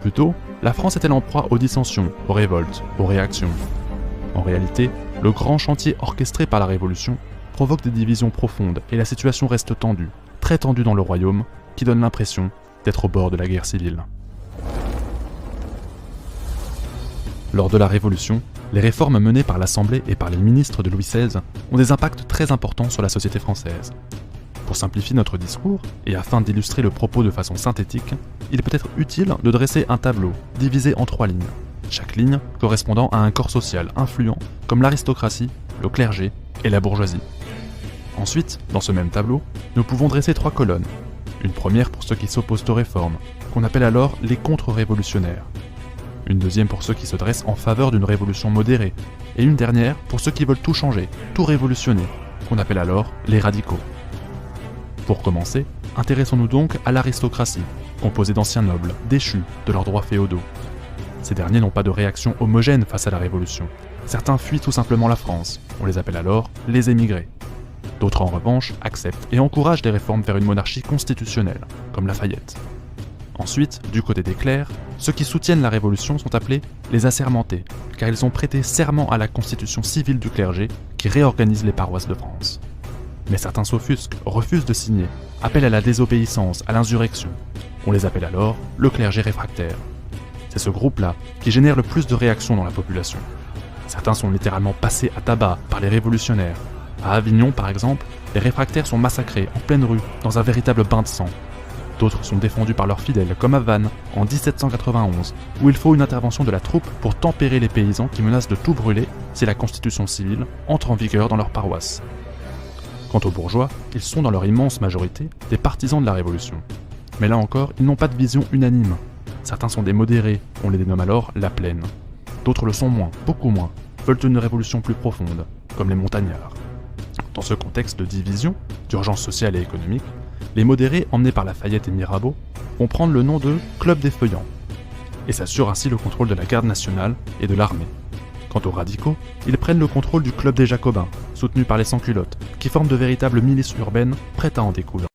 Plus tôt, la France était en proie aux dissensions, aux révoltes, aux réactions. En réalité, le grand chantier orchestré par la Révolution provoque des divisions profondes et la situation reste tendue, très tendue dans le royaume, qui donne l'impression d'être au bord de la guerre civile. Lors de la Révolution, les réformes menées par l'Assemblée et par les ministres de Louis XVI ont des impacts très importants sur la société française. Pour simplifier notre discours, et afin d'illustrer le propos de façon synthétique, il peut être utile de dresser un tableau divisé en 3 lignes, chaque ligne correspondant à un corps social influent comme l'aristocratie, le clergé et la bourgeoisie. Ensuite, dans ce même tableau, nous pouvons dresser 3 colonnes. Une première pour ceux qui s'opposent aux réformes, qu'on appelle alors les contre-révolutionnaires. Une deuxième pour ceux qui se dressent en faveur d'une révolution modérée, et une dernière pour ceux qui veulent tout changer, tout révolutionner, qu'on appelle alors les radicaux. Pour commencer, intéressons-nous donc à l'aristocratie, composée d'anciens nobles, déchus de leurs droits féodaux. Ces derniers n'ont pas de réaction homogène face à la Révolution. Certains fuient tout simplement la France, on les appelle alors les émigrés. D'autres en revanche acceptent et encouragent des réformes vers une monarchie constitutionnelle, comme Lafayette. Ensuite, du côté des clercs, ceux qui soutiennent la Révolution sont appelés les assermentés, car ils ont prêté serment à la constitution civile du clergé qui réorganise les paroisses de France. Mais certains s'offusquent, refusent de signer, appellent à la désobéissance, à l'insurrection. On les appelle alors le clergé réfractaire. C'est ce groupe-là qui génère le plus de réactions dans la population. Certains sont littéralement passés à tabac par les révolutionnaires. À Avignon, par exemple, les réfractaires sont massacrés en pleine rue, dans un véritable bain de sang. D'autres sont défendus par leurs fidèles, comme à Vannes, en 1791, où il faut une intervention de la troupe pour tempérer les paysans qui menacent de tout brûler si la constitution civile entre en vigueur dans leur paroisse. Quant aux bourgeois, ils sont dans leur immense majorité des partisans de la Révolution. Mais là encore, ils n'ont pas de vision unanime. Certains sont des modérés, on les dénomme alors la plaine. D'autres le sont moins, beaucoup moins, veulent une révolution plus profonde, comme les montagnards. Dans ce contexte de division, d'urgence sociale et économique, les modérés, emmenés par Lafayette et Mirabeau, vont prendre le nom de Club des Feuillants, et s'assurent ainsi le contrôle de la garde nationale et de l'armée. Quant aux radicaux, ils prennent le contrôle du Club des Jacobins, soutenu par les sans-culottes, qui forment de véritables milices urbaines prêtes à en découdre.